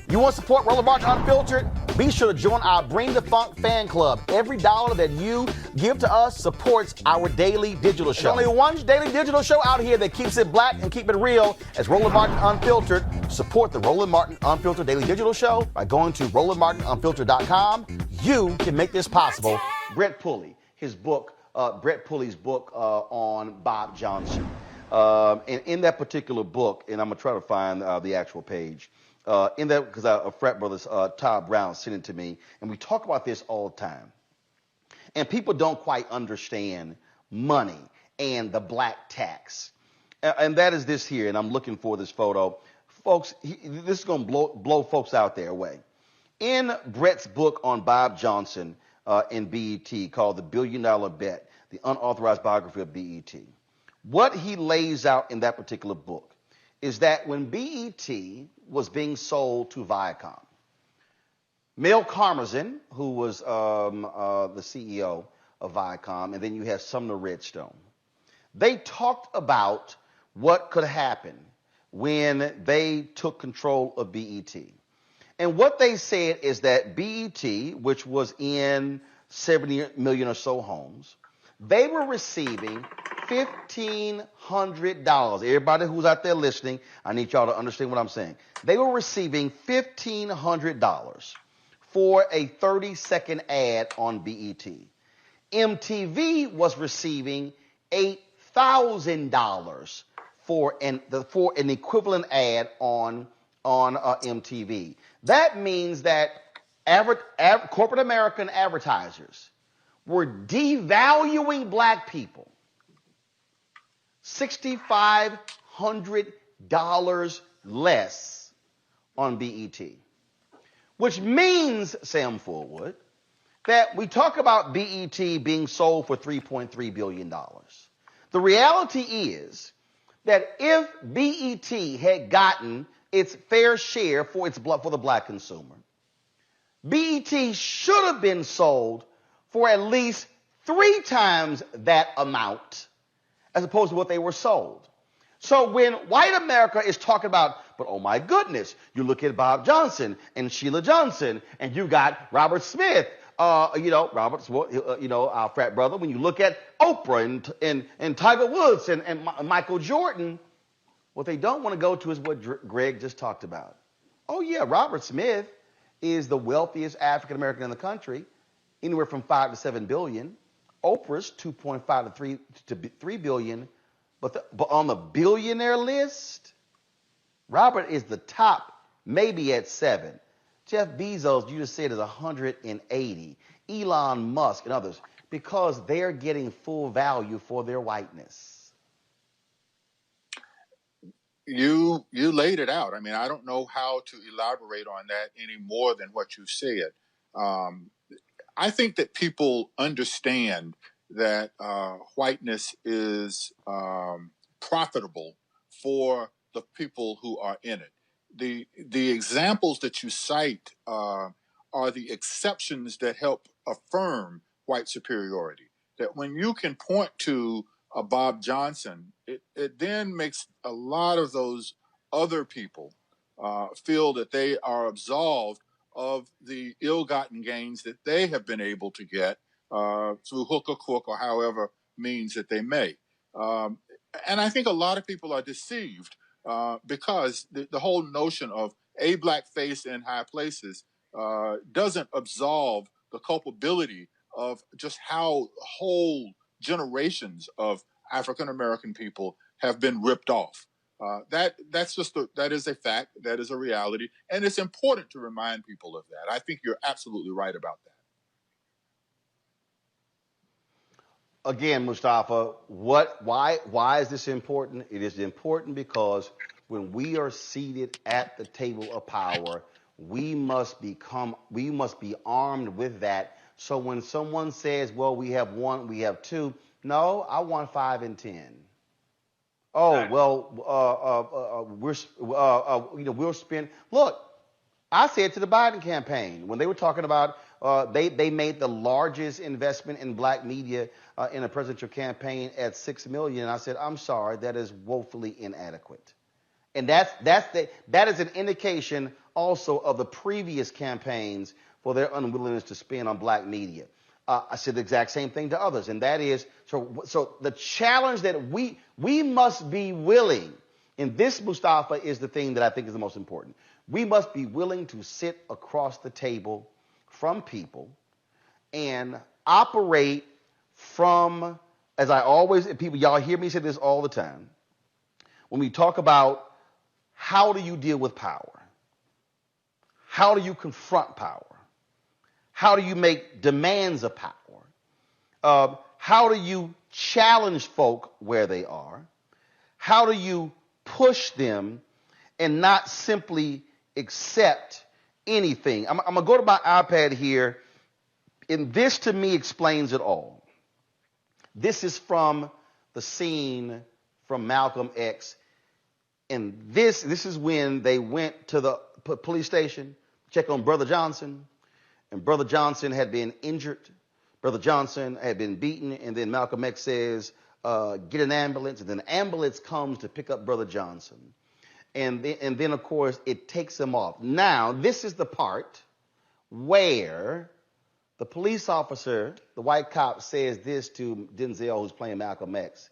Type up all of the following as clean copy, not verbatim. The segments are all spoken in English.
You want to support Roland Martin Unfiltered? Be sure to join our Bring the Funk fan club. Every dollar that you give to us supports our daily digital show. There's only one daily digital show out here that keeps it black and keep it real as Roland Martin Unfiltered. Support the Roland Martin Unfiltered daily digital show by going to RolandMartinUnfiltered.com. You can make this possible. Brett Pulley, his book, Brett Pulley's book on Bob Johnson. And in that particular book, and I'm going to try to find the actual page, in that, because our frat brothers, Todd Brown, sent it to me, and we talk about this all the time. And people don't quite understand money and the black tax. And that is this here, and I'm looking for this photo. Folks, this is going to blow folks out there away. In Brett's book on Bob Johnson in BET called The $1 Billion Bet, the unauthorized biography of BET, what he lays out in that particular book is that when BET was being sold to Viacom, Mel Karmazin, who was the CEO of Viacom, and then you have Sumner Redstone, they talked about what could happen when they took control of BET. And what they said is that BET, which was in 70 million or so homes, they were receiving $1,500. Everybody who's out there listening, I need y'all to understand what I'm saying. They were receiving $1,500 for a 30-second ad on BET. MTV was receiving $8,000 for an equivalent ad on MTV. That means that corporate American advertisers were devaluing black people $6,500 less on BET, which means, Sam Forward, that we talk about BET being sold for $3.3 billion. The reality is that if BET had gotten its fair share for the black consumer, BET should have been sold for at least 3 times that amount as opposed to what they were sold. So when white America is talking about, but oh my goodness, you look at Bob Johnson and Sheila Johnson, and you got Robert Smith, our frat brother. When you look at Oprah and Tiger Woods and Michael Jordan, what they don't want to go to is what Greg just talked about. Oh yeah, Robert Smith is the wealthiest African American in the country, anywhere from 5 to 7 billion. Oprah's 2.5 to 3 billion, but on the billionaire list, Robert is the top, maybe at 7. Jeff Bezos, you just said, is 180. Elon Musk and others, because they're getting full value for their whiteness. You laid it out. I mean, I don't know how to elaborate on that any more than what you said. I think that people understand that whiteness is profitable for the people who are in it. The examples that you cite are the exceptions that help affirm white superiority. That when you can point to a Bob Johnson, it then makes a lot of those other people feel that they are absolved of the ill-gotten gains that they have been able to get through hook or crook or however means that they may. And I think a lot of people are deceived because the whole notion of a black face in high places doesn't absolve the culpability of just how whole generations of African-American people have been ripped off. That is a fact. That is a reality. And it's important to remind people of that. I think you're absolutely right about that. Again, Mustafa, why is this important? It is important because when we are seated at the table of power, we must be armed with that. So when someone says, well, we have 1, we have 2, no, I want 5 and 10. Oh, well, we'll spend. Look, I said to the Biden campaign when they were talking about they made the largest investment in black media in a presidential campaign at $6 million. I said, I'm sorry, that is woefully inadequate. And that is an indication also of the previous campaigns for their unwillingness to spend on black media. I said the exact same thing to others, and that is, so the challenge that we must be willing, and this, Mustafa, is the thing that I think is the most important. We must be willing to sit across the table from people and operate from, as I always, people, y'all hear me say this all the time, when we talk about how do you deal with power? How do you confront power? How do you make demands of power? How do you challenge folk where they are? How do you push them and not simply accept anything? I'm going to go to my iPad here, and this to me explains it all. This is from the scene from Malcolm X, and this is when they went to the police station, check on Brother Johnson, and Brother Johnson had been injured. Brother Johnson had been beaten, and then Malcolm X says, get an ambulance, and then an ambulance comes to pick up Brother Johnson. And then, of course, it takes him off. Now, this is the part where the police officer, the white cop, says this to Denzel, who's playing Malcolm X.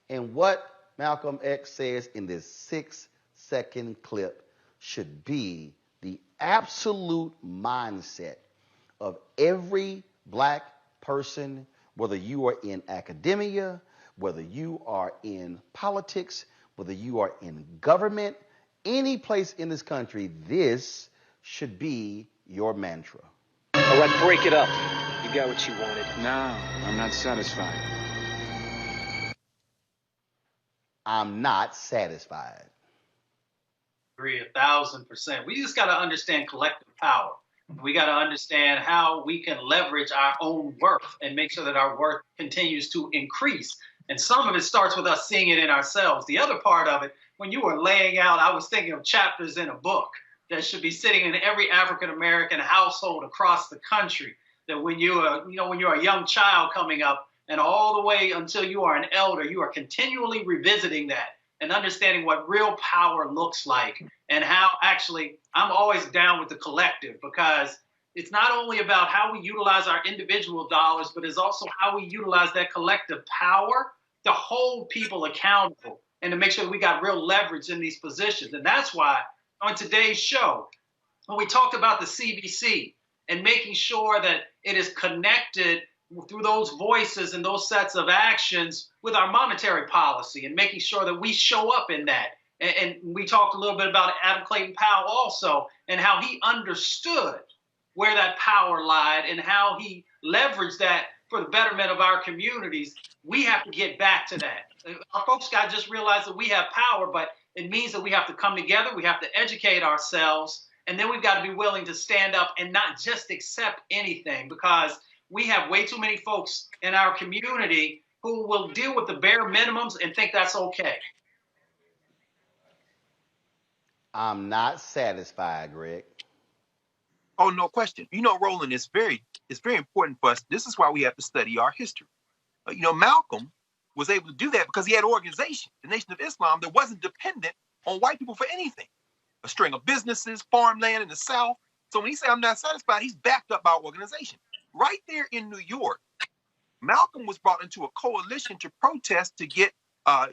And what Malcolm X says in this 6-second clip should be the absolute mindset of every black person, whether you are in academia, whether you are in politics, whether you are in government, any place in this country, this should be your mantra. All right, break it up. You got what you wanted. No, I'm not satisfied. I'm not satisfied. Agree 1,000%. We just got to understand collective power. We got to understand how we can leverage our own worth and make sure that our worth continues to increase. And some of it starts with us seeing it in ourselves. The other part of it, when you were laying out, I was thinking of chapters in a book that should be sitting in every African-American household across the country. That when you are, when you're a young child coming up and all the way until you are an elder, you are continually revisiting that and understanding what real power looks like, and how actually I'm always down with the collective, because it's not only about how we utilize our individual dollars, but it's also how we utilize that collective power to hold people accountable and to make sure that we got real leverage in these positions. And that's why on today's show, when we talked about the CBC and making sure that it is connected through those voices and those sets of actions with our monetary policy and making sure that we show up in that. And we talked a little bit about Adam Clayton Powell also, and how he understood where that power lied and how he leveraged that for the betterment of our communities. We have to get back to that. Our folks got to just realize that we have power, but it means that we have to come together. We have to educate ourselves. And then we've got to be willing to stand up and not just accept anything, because we have way too many folks in our community who will deal with the bare minimums and think that's okay. I'm not satisfied, Greg. Oh, no question. Roland, it's very important for us. This is why we have to study our history. Malcolm was able to do that because he had an organization, the Nation of Islam, that wasn't dependent on white people for anything. A string of businesses, farmland in the South. So when he said, I'm not satisfied, he's backed up by our organization. Right there in New York, Malcolm was brought into a coalition to protest to get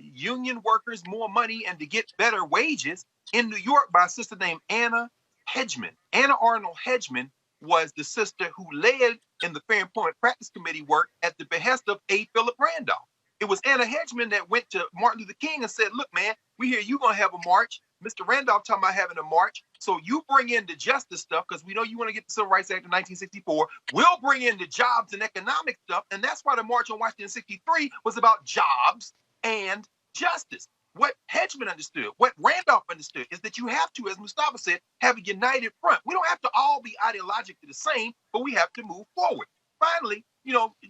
union workers more money and to get better wages in New York by a sister named Anna Hedgeman. Anna Arnold Hedgeman was the sister who led in the Fair Employment Practice Committee work at the behest of A. Philip Randolph. It was Anna Hedgeman that went to Martin Luther King and said, look, man, we hear you going to have a march. Mr. Randolph talking about having a march. So you bring in the justice stuff, because we know you want to get the Civil Rights Act of 1964. We'll bring in the jobs and economic stuff. And that's why the March on Washington 63 was about jobs and justice. What Hedgeman understood, what Randolph understood, is that you have to, as Mustafa said, have a united front. We don't have to all be ideologically the same, but we have to move forward. Finally,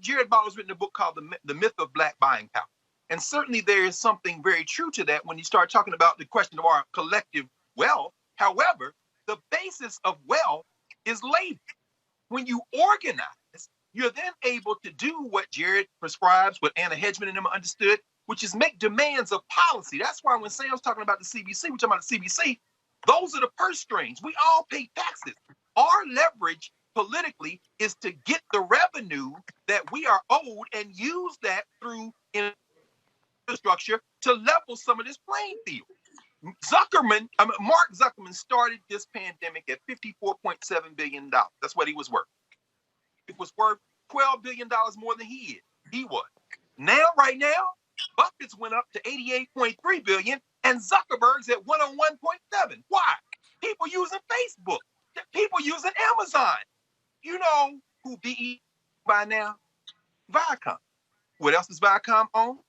Jared Butler's written a book called The Myth of Black Buying Power. And certainly there is something very true to that when you start talking about the question of our collective wealth. However, the basis of wealth is labor. When you organize, you're then able to do what Jared prescribes, what Anna Hedgeman and them understood, which is make demands of policy. That's why when Sam's talking about the CBC, we're talking about the CBC, those are the purse strings. We all pay taxes. Our leverage politically is to get the revenue that we are owed and use that through infrastructure to level some of this playing field. Mark Zuckerman started this pandemic at $54.7 billion. That's what he was worth. It was worth $12 billion more than he was. Now, right now, Buffett's went up to $88.3 billion and Zuckerberg's at 101.7. Why? People using Facebook. People using Amazon. You know who BE by now? Viacom. What else does Viacom own?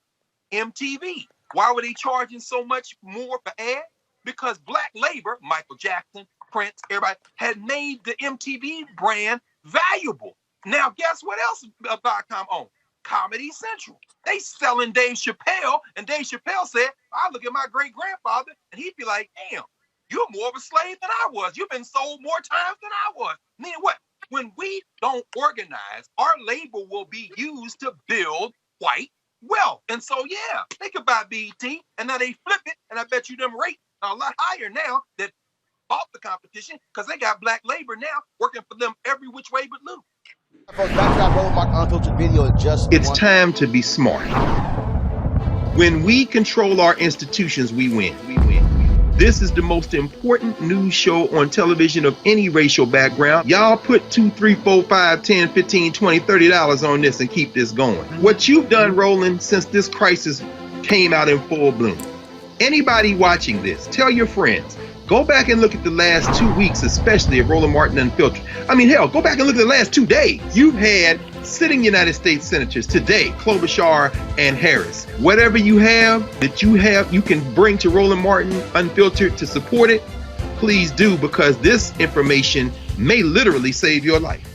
MTV. Why were they charging so much more for ad? Because black labor, Michael Jackson, Prince, everybody, had made the MTV brand valuable. Now, guess what else Viacom owns? Comedy Central. They selling Dave Chappelle, and Dave Chappelle said, I look at my great-grandfather, and he'd be like, damn, you're more of a slave than I was. You've been sold more times than I was. Meaning what? When we don't organize, our labor will be used to build white wealth. And so, yeah, they could buy BET, and now they flip it, and I bet you them rates are a lot higher now that bought the competition because they got black labor now working for them every which way but loose. Folks, back to that Roland Martin Unfiltered video. It's time to be smart. When we control our institutions, we win. This is the most important news show on television of any racial background. Y'all put $2, $3, $4, $5, $10, $15, $20, $30 on this and keep this going. What you've done, Roland, since this crisis came out in full bloom. Anybody watching this, tell your friends. Go back and look at the last 2 weeks, especially of Roland Martin Unfiltered. I mean, hell, go back and look at the last 2 days. You've had sitting United States senators today, Klobuchar and Harris. Whatever you have, you can bring to Roland Martin Unfiltered to support it, please do, because this information may literally save your life.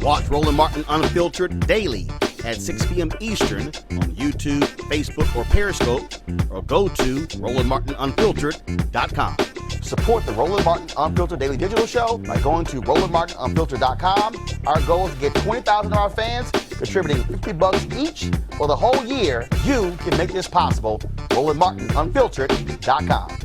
Watch Roland Martin Unfiltered daily at 6 p.m. Eastern on YouTube, Facebook, or Periscope, or go to RolandMartinUnfiltered.com. Support the Roland Martin Unfiltered Daily Digital Show by going to RolandMartinUnfiltered.com. Our goal is to get 20,000 of our fans contributing $50 each for the whole year. You can make this possible. RolandMartinUnfiltered.com.